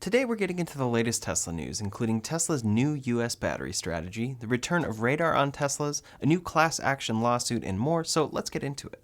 Today we're getting into the latest Tesla news, including Tesla's new US battery strategy, the return of radar on Teslas, a new class action lawsuit, and more, so let's get into it.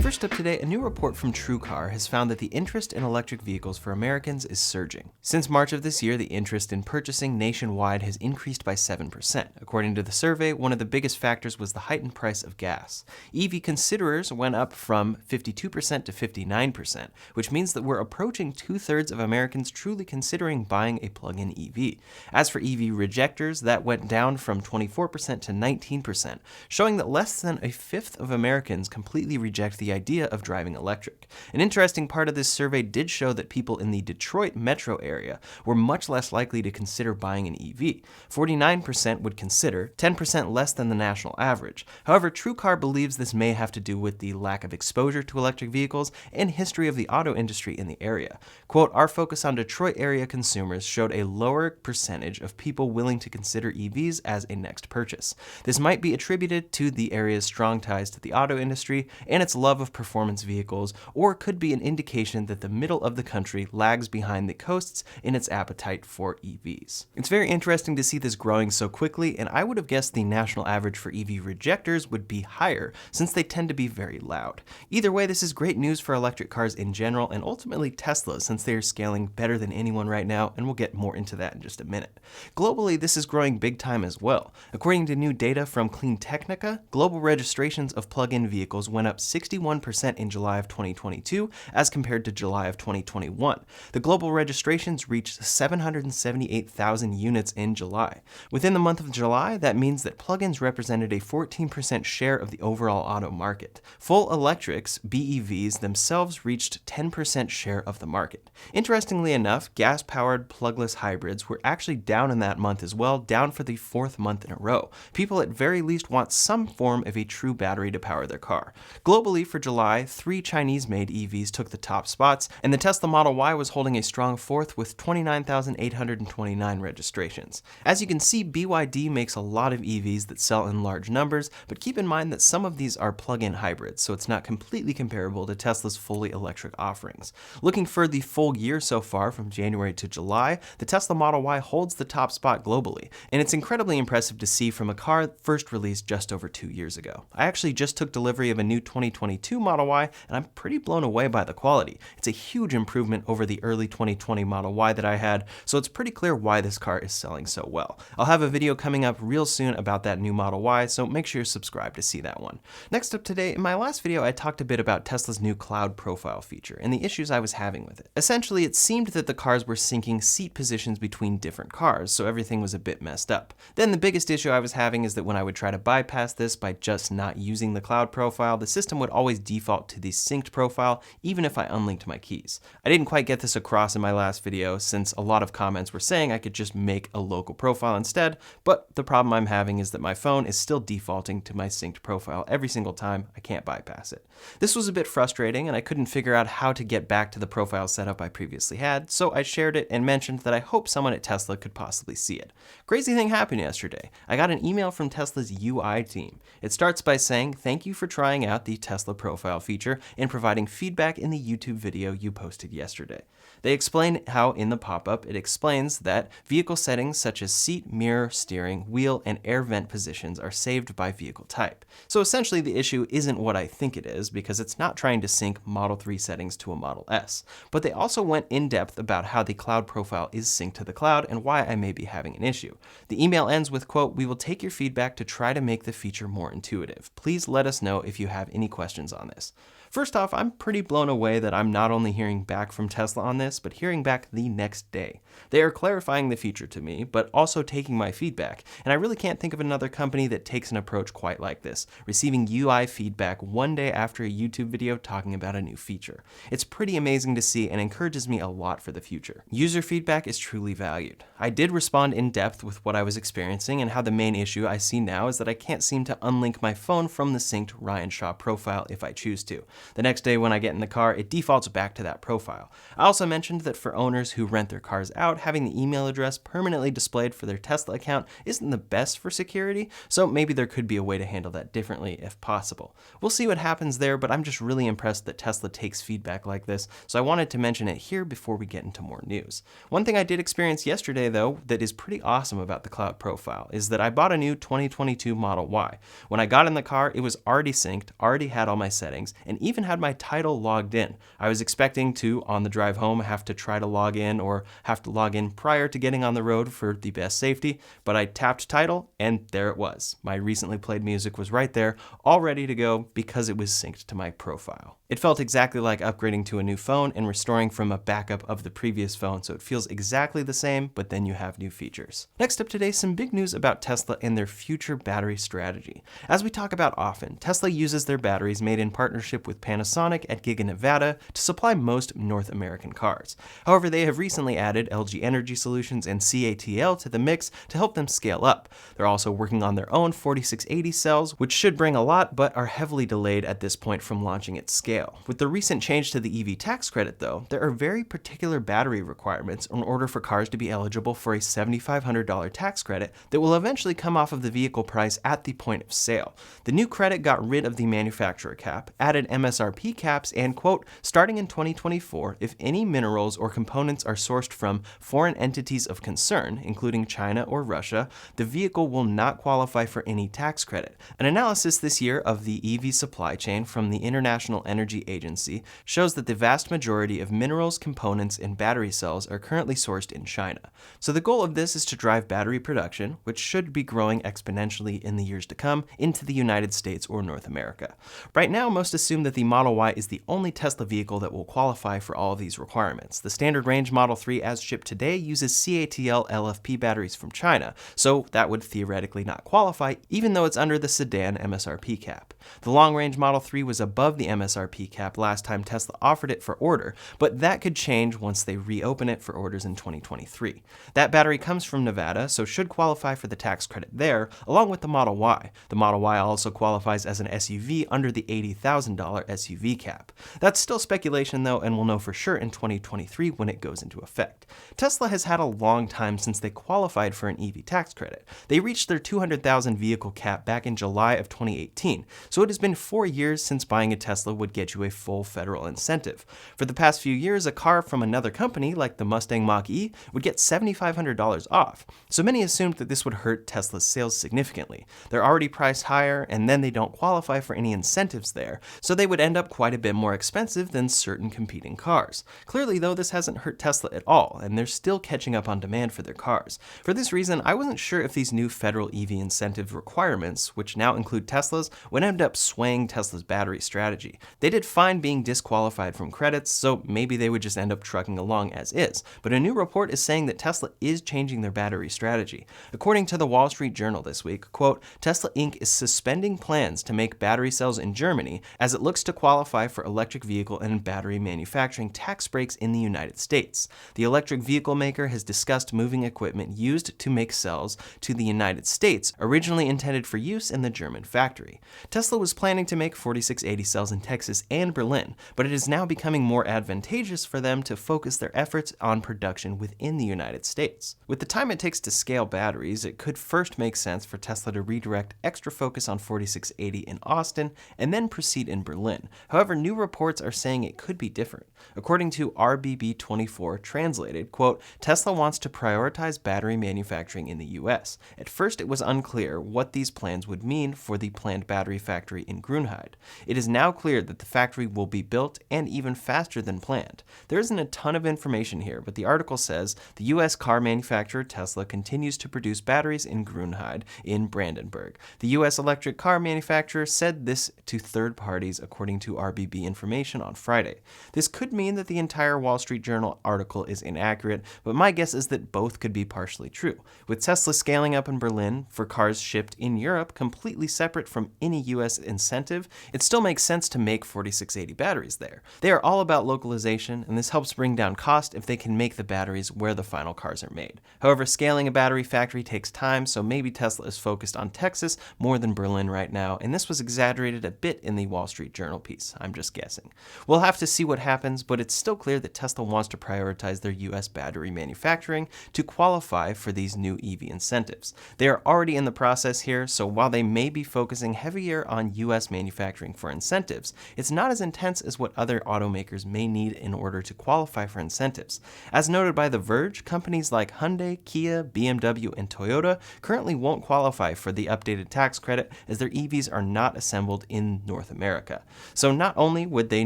First up today, a new report from TrueCar has found that the interest in electric vehicles for Americans is surging. Since March of this year, the interest in purchasing nationwide has increased by 7%. According to the survey, one of the biggest factors was the heightened price of gas. EV considerers went up from 52% to 59%, which means that we're approaching 2/3 of Americans truly considering buying a plug-in EV. As for EV rejectors, that went down from 24% to 19%, showing that less than a fifth of Americans completely reject the idea of driving electric. An interesting part of this survey did show that people in the Detroit metro area were much less likely to consider buying an EV. 49% would consider, 10% less than the national average. However, TrueCar believes this may have to do with the lack of exposure to electric vehicles and history of the auto industry in the area. Quote, "Our focus on Detroit area consumers showed a lower percentage of people willing to consider EVs as a next purchase. This might be attributed to the area's strong ties to the auto industry and its love of performance vehicles, or could be an indication that the middle of the country lags behind the coasts in its appetite for EVs." It's very interesting to see this growing so quickly, and I would have guessed the national average for EV rejectors would be higher, since they tend to be very loud. Either way, this is great news for electric cars in general, and ultimately Tesla, since they are scaling better than anyone right now, and we'll get more into that in just a minute. Globally, this is growing big time as well. According to new data from Clean Technica, global registrations of plug-in vehicles went up 61% in July of 2022 as compared to July of 2021. The global registrations reached 778,000 units in July. Within the month of July, that means that plug-ins represented a 14% share of the overall auto market. Full electrics, BEVs, themselves reached 10% share of the market. Interestingly enough, gas-powered plugless hybrids were actually down in that month as well, down for the fourth month in a row. People at very least want some form of a true battery to power their car. Globally, for July, 3 Chinese-made EVs took the top spots, and the Tesla Model Y was holding a strong fourth with 29,829 registrations. As you can see, BYD makes a lot of EVs that sell in large numbers, but keep in mind that some of these are plug-in hybrids, so it's not completely comparable to Tesla's fully electric offerings. Looking for the full year so far, from January to July, the Tesla Model Y holds the top spot globally, and it's incredibly impressive to see from a car first released just over 2 years ago. I actually just took delivery of a new 2022 Model Y, and I'm pretty blown away by the quality. It's a huge improvement over the early 2020 Model Y that I had, so it's pretty clear why this car is selling so well. I'll have a video coming up real soon about that new Model Y, so make sure you're subscribed to see that one. Next up today, in my last video, I talked a bit about Tesla's new cloud profile feature and the issues I was having with it. Essentially, it seemed that the cars were syncing seat positions between different cars, so everything was a bit messed up. Then the biggest issue I was having is that when I would try to bypass this by just not using the cloud profile, the system would always default to the synced profile, even if I unlinked my keys. I didn't quite get this across in my last video, since a lot of comments were saying I could just make a local profile instead, but the problem I'm having is that my phone is still defaulting to my synced profile every single time. I can't bypass it. This was a bit frustrating, and I couldn't figure out how to get back to the profile setup I previously had, so I shared it and mentioned that I hope someone at Tesla could possibly see it. Crazy thing happened yesterday. I got an email from Tesla's UI team. It starts by saying, "Thank you for trying out the Tesla profile feature and providing feedback in the YouTube video you posted yesterday." They explain how in the pop-up it explains that vehicle settings such as seat, mirror, steering, wheel, and air vent positions are saved by vehicle type. So essentially the issue isn't what I think it is, because it's not trying to sync Model 3 settings to a Model S. But they also went in depth about how the cloud profile is synced to the cloud and why I may be having an issue. The email ends with, quote, "We will take your feedback to try to make the feature more intuitive. Please let us know if you have any questions on this." First off, I'm pretty blown away that I'm not only hearing back from Tesla on this, but hearing back the next day. They are clarifying the feature to me, but also taking my feedback, and I really can't think of another company that takes an approach quite like this, receiving UI feedback one day after a YouTube video talking about a new feature. It's pretty amazing to see and encourages me a lot for the future. User feedback is truly valued. I did respond in depth with what I was experiencing and how the main issue I see now is that I can't seem to unlink my phone from the synced Ryan Shaw profile if I choose to. The next day when I get in the car, it defaults back to that profile. I also mentioned that for owners who rent their cars out, having the email address permanently displayed for their Tesla account isn't the best for security, so maybe there could be a way to handle that differently if possible. We'll see what happens there, but I'm just really impressed that Tesla takes feedback like this, so I wanted to mention it here before we get into more news. One thing I did experience yesterday, though, that is pretty awesome about the cloud profile is that I bought a new 2022 Model Y. When I got in the car, it was already synced, already had all my settings, and even had my title logged in. I was expecting to, on the drive home, have to try to log in or have to log in prior to getting on the road for the best safety, but I tapped title and there it was. My recently played music was right there, all ready to go because it was synced to my profile. It felt exactly like upgrading to a new phone and restoring from a backup of the previous phone, so it feels exactly the same, but then you have new features. Next up today, some big news about Tesla and their future battery strategy. As we talk about often, Tesla uses their batteries made in partnership with Panasonic at Giga Nevada to supply most North American cars. However, they have recently added LG Energy Solutions and CATL to the mix to help them scale up. They're also working on their own 4680 cells, which should bring a lot, but are heavily delayed at this point from launching at scale. With the recent change to the EV tax credit, though, there are very particular battery requirements in order for cars to be eligible for a $7,500 tax credit that will eventually come off of the vehicle price at the point of sale. The new credit got rid of the manufacturer cap, added MSRP caps, and, quote, starting in 2024, if any minerals or components are sourced from foreign entities of concern, including China or Russia, the vehicle will not qualify for any tax credit. An analysis this year of the EV supply chain from the International Energy Agency shows that the vast majority of minerals, components, and battery cells are currently sourced in China. So the goal of this is to drive battery production, which should be growing exponentially in the years to come, into the United States or North America. Right now, most assume that the Model Y is the only Tesla vehicle that will qualify for all of these requirements. The standard range Model 3 as shipped today uses CATL LFP batteries from China, so that would theoretically not qualify, even though it's under the sedan MSRP cap. The long-range Model 3 was above the MSRP cap last time Tesla offered it for order, but that could change once they reopen it for orders in 2023. That battery comes from Nevada, so should qualify for the tax credit there, along with the Model Y. The Model Y also qualifies as an SUV under the $80,000 SUV cap. That's still speculation though, and we'll know for sure in 2023 when it goes into effect. Tesla has had a long time since they qualified for an EV tax credit. They reached their 200,000 vehicle cap back in July of 2018, so it has been 4 years since buying a Tesla would get you a full federal incentive. For the past few years, a car from another company, like the Mustang Mach-E, would get $7,500 off, so many assumed that this would hurt Tesla's sales significantly. They're already priced higher, and then they don't qualify for any incentives there, so they would end up quite a bit more expensive than certain competing cars. Clearly, though, this hasn't hurt Tesla at all, and they're still catching up on demand for their cars. For this reason, I wasn't sure if these new federal EV incentive requirements, which now include Tesla's, would end up swaying Tesla's battery strategy. They did fine being disqualified from credits, so maybe they would just end up trucking along as is. But a new report is saying that Tesla is changing their battery strategy. According to the Wall Street Journal this week, quote, Tesla Inc. is suspending plans to make battery cells in Germany as it looks to qualify for electric vehicle and battery manufacturing tax breaks in the United States. The electric vehicle maker has discussed moving equipment used to make cells to the United States, originally intended for use in the German factory. Tesla was planning to make 4680 cells in Texas and Berlin, but it is now becoming more advantageous for them to focus their efforts on production within the United States. With the time it takes to scale batteries, it could first make sense for Tesla to redirect extra focus on 4680 in Austin and then proceed in Berlin. However, new reports are saying it could be different. According to RBB24 translated, quote, Tesla wants to prioritize battery manufacturing in the US. At first, it was unclear what these plans would mean for the planned battery factory in Grünheide. It is now clear that the factory will be built and even faster than planned. There isn't a ton of information here, but the article says the US car manufacturer Tesla continues to produce batteries in Grünheide in Brandenburg. The US electric car manufacturer said this to third parties according to RBB information on Friday. This could mean that the entire Wall Street Journal article is inaccurate, but my guess is that both could be partially true. With Tesla scaling up in Berlin for cars shipped in Europe completely separate from any US incentive, it still makes sense to make 4680 batteries there. They are all about localization, and this helps bring down cost if they can make the batteries where the final cars are made. However, scaling a battery factory takes time, so maybe Tesla is focused on Texas more than Berlin right now, and this was exaggerated a bit in the Wall Street Journal piece. I'm just guessing. We'll have to see what happens, but it's still clear that Tesla wants to prioritize their US battery manufacturing to qualify for these new EV incentives. They are already in the process here, so while they may be focusing heavier on US manufacturing for incentives, it's not as intense as what other automakers may need in order to qualify for incentives. As noted by The Verge, companies like Hyundai, Kia, BMW, and Toyota currently won't qualify for the updated tax credit as their EVs are not assembled in North America. So not only would they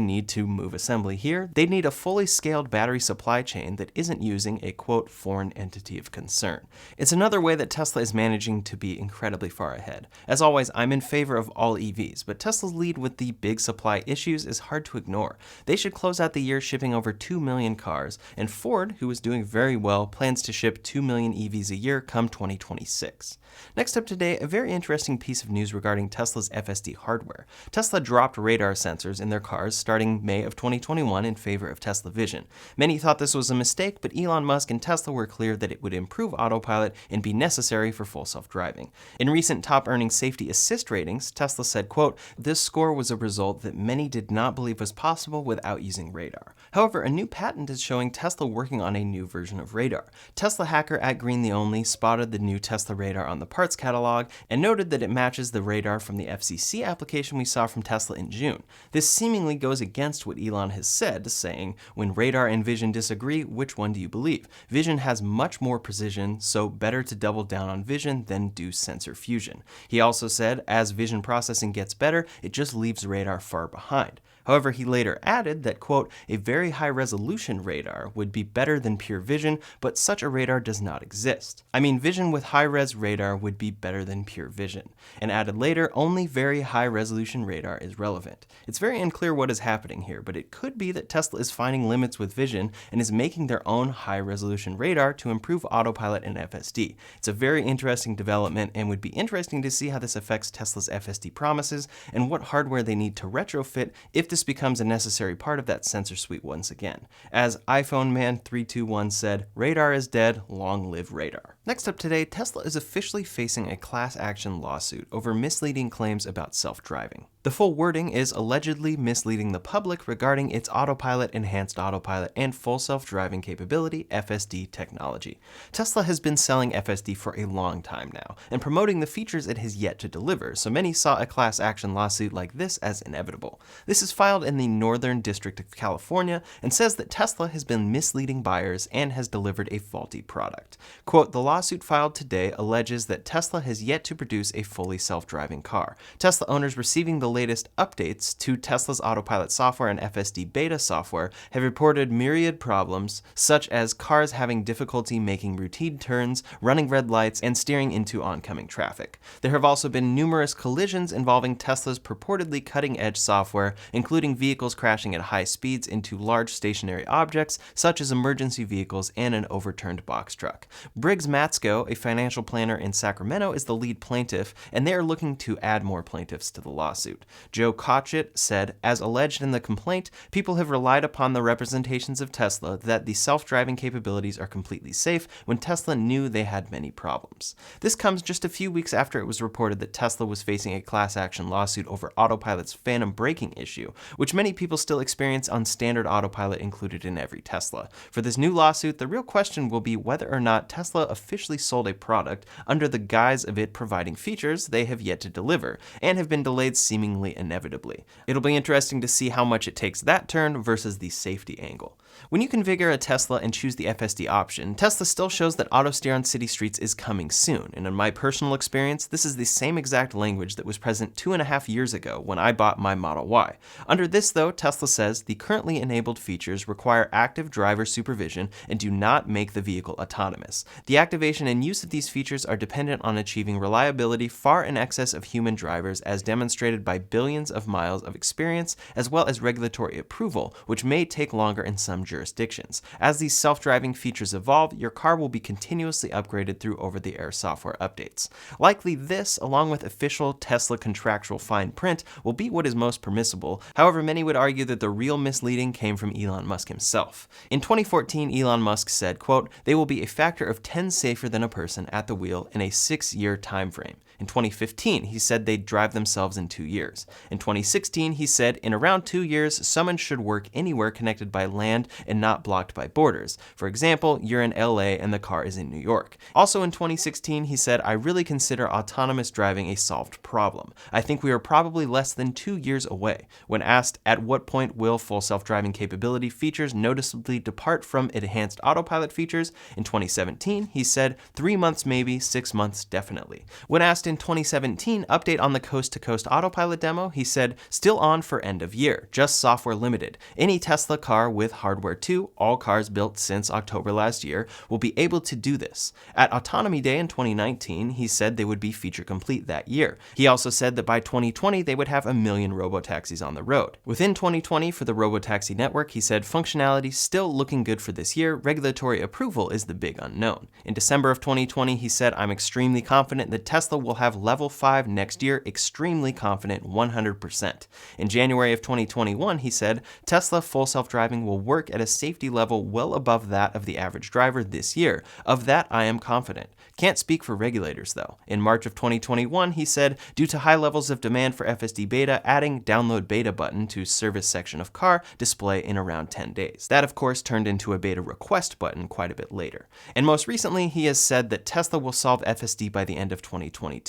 need to move assembly here, they'd need a fully scaled battery supply chain that isn't using a quote foreign entity of concern. It's another way that Tesla is managing to be incredibly far ahead. As always, I'm in favor of all EVs, but Tesla's lead with the big supply issues is hard to ignore. They should close out the year shipping over 2 million cars, and Ford, who is doing very well, plans to ship 2 million EVs a year come 2026. Next up today, a very interesting piece of news regarding Tesla's FSD hardware. Tesla dropped radar sensors in their cars starting May of 2021 in favor of Tesla Vision. Many thought this was a mistake, but Elon Musk and Tesla were clear that it would improve autopilot and be necessary for full self-driving. In recent top-earning safety assist ratings, Tesla said, quote, "This score was a result that many did not believe was possible without using radar." However, a new patent is showing Tesla working on a new version of radar. Tesla hacker @GreenTheOnly spotted the new Tesla radar on the parts catalog and noted that it matches the radar from the FCC application we saw from Tesla in June. This seemingly goes against what Elon has said, saying, "When radar and vision disagree, which one do you believe? Vision has much more precision, so better to double down on vision than do sensor fusion." He also said, as vision processing gets better, it just leaves radar far behind. However, he later added that, quote, "A very high-resolution radar would be better than pure vision, but such a radar does not exist. I mean, vision with high-res radar would be better than pure vision." And added later, only very high-resolution radar is relevant. It's very unclear what is happening here, but it could be that Tesla is finding limits with vision and is making their own high-resolution radar to improve autopilot and FSD. It's a very interesting development and would be interesting to see how this affects Tesla's FSD promises and what hardware they need to retrofit if this becomes a necessary part of that sensor suite once again. As iPhone Man 321 said, "Radar is dead, long live radar." Next up today, Tesla is officially facing a class action lawsuit over misleading claims about self-driving. The full wording is allegedly misleading the public regarding its autopilot, enhanced autopilot, and full self-driving capability, FSD technology. Tesla has been selling FSD for a long time now, and promoting the features it has yet to deliver, so many saw a class action lawsuit like this as inevitable. This is filed in the Northern District of California and says that Tesla has been misleading buyers and has delivered a faulty product. Quote, "The lawsuit filed today alleges that Tesla has yet to produce a fully self-driving car. Tesla owners receiving the latest updates to Tesla's autopilot software and FSD beta software have reported myriad problems, such as cars having difficulty making routine turns, running red lights, and steering into oncoming traffic. There have also been numerous collisions involving Tesla's purportedly cutting-edge software, including vehicles crashing at high speeds into large stationary objects, such as emergency vehicles and an overturned box truck." Briggs Matsko, a financial planner in Sacramento, is the lead plaintiff, and they are looking to add more plaintiffs to the lawsuit. Joe Cotchett said, "As alleged in the complaint, people have relied upon the representations of Tesla that the self-driving capabilities are completely safe when Tesla knew they had many problems." This comes just a few weeks after it was reported that Tesla was facing a class action lawsuit over autopilot's phantom braking issue, which many people still experience on standard autopilot included in every Tesla. For this new lawsuit, the real question will be whether or not Tesla officially sold a product under the guise of it providing features they have yet to deliver, and have been delayed seemingly inevitably. It'll be interesting to see how much it takes that turn versus the safety angle. When you configure a Tesla and choose the FSD option, Tesla still shows that auto steer on city streets is coming soon, and in my personal experience, this is the same exact language that was present 2.5 years ago when I bought my Model Y. Under this though, Tesla says the currently enabled features require active driver supervision and do not make the vehicle autonomous. The activation and use of these features are dependent on achieving reliability far in excess of human drivers as demonstrated by billions of miles of experience, as well as regulatory approval, which may take longer in some jurisdictions. As these self-driving features evolve, your car will be continuously upgraded through over-the-air software updates. Likely this, along with official Tesla contractual fine print, will be what is most permissible, However, many would argue that the real misleading came from Elon Musk himself. In 2014, Elon Musk said, quote, "They will be a factor of 10 safer than a person at the wheel in a 6-year time frame." In 2015, he said they'd drive themselves in 2 years. In 2016, he said, "In around 2 years, someone should work anywhere connected by land and not blocked by borders. For example, you're in LA and the car is in New York." Also in 2016, he said, "I really consider autonomous driving a solved problem. I think we are probably less than 2 years away." When asked at what point will full self-driving capability features noticeably depart from enhanced autopilot features, in 2017, he said, 3 months maybe, 6 months definitely. When asked in 2017 update on the coast-to-coast autopilot demo, he said, "Still on for end of year, just software limited. Any Tesla car with hardware too, all cars built since October last year, will be able to do this." At Autonomy Day in 2019, he said they would be feature complete that year. He also said that by 2020, they would have 1 million robotaxis on the road. Within 2020, for the robotaxi network, he said, "Functionality still looking good for this year. Regulatory approval is the big unknown." In December of 2020, he said, "I'm extremely confident that Tesla will have level 5 next year, extremely confident, 100%. In January of 2021, he said, "Tesla full self-driving will work at a safety level well above that of the average driver this year. Of that, I am confident. Can't speak for regulators, though." In March of 2021, he said, "Due to high levels of demand for FSD beta, adding download beta button to service section of car display in around 10 days. That, of course, turned into a beta request button quite a bit later. And most recently, he has said that Tesla will solve FSD by the end of 2022.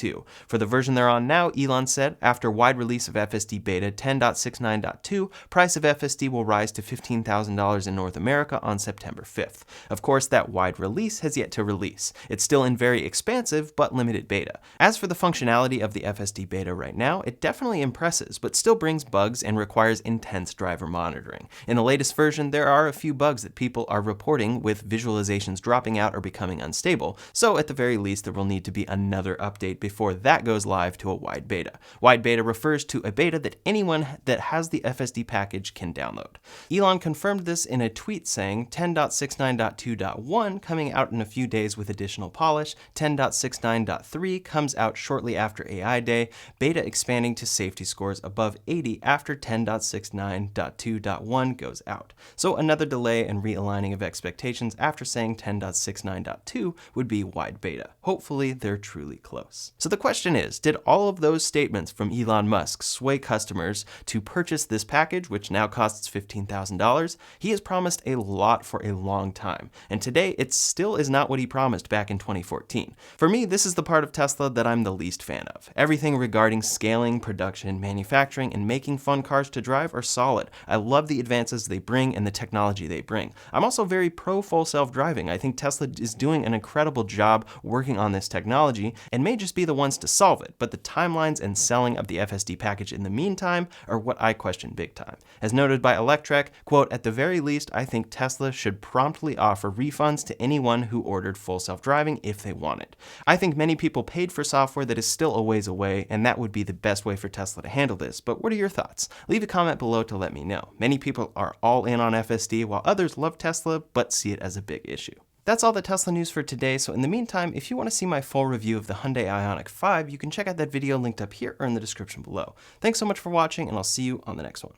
For the version they're on now, Elon said, "After wide release of FSD beta 10.69.2, price of FSD will rise to $15,000 in North America on September 5th. Of course, that wide release has yet to release. It's still in very expansive but limited beta. As for the functionality of the FSD beta right now, it definitely impresses, but still brings bugs and requires intense driver monitoring. In the latest version, there are a few bugs that people are reporting, with visualizations dropping out or becoming unstable, so at the very least there will need to be another update before that goes live to a wide beta. Wide beta refers to a beta that anyone that has the FSD package can download." Elon confirmed this in a tweet saying, "10.69.2.1 coming out in a few days with additional polish, 10.69.3 comes out shortly after AI Day, beta expanding to safety scores above 80 after 10.69.2.1 goes out." So another delay and realigning of expectations after saying 10.69.2 would be wide beta. Hopefully they're truly close. So the question is, did all of those statements from Elon Musk sway customers to purchase this package, which now costs $15,000? He has promised a lot for a long time, and today it still is not what he promised back in 2014. For me, this is the part of Tesla that I'm the least fan of. Everything regarding scaling, production, manufacturing, and making fun cars to drive are solid. I love the advances they bring and the technology they bring. I'm also very pro full self-driving. I think Tesla is doing an incredible job working on this technology and may just be the ones to solve it, but the timelines and selling of the FSD package in the meantime are what I question big time. As noted by Electrek, quote, "At the very least, I think Tesla should promptly offer refunds to anyone who ordered full self-driving if they want it. I think many people paid for software that is still a ways away, and that would be the best way for Tesla to handle this. But what are your thoughts? Leave a comment below to let me know. Many people are all in on FSD, while others love Tesla but see it as a big issue." That's all the Tesla news for today, so in the meantime, if you want to see my full review of the Hyundai Ioniq 5, you can check out that video linked up here or in the description below. Thanks so much for watching, and I'll see you on the next one.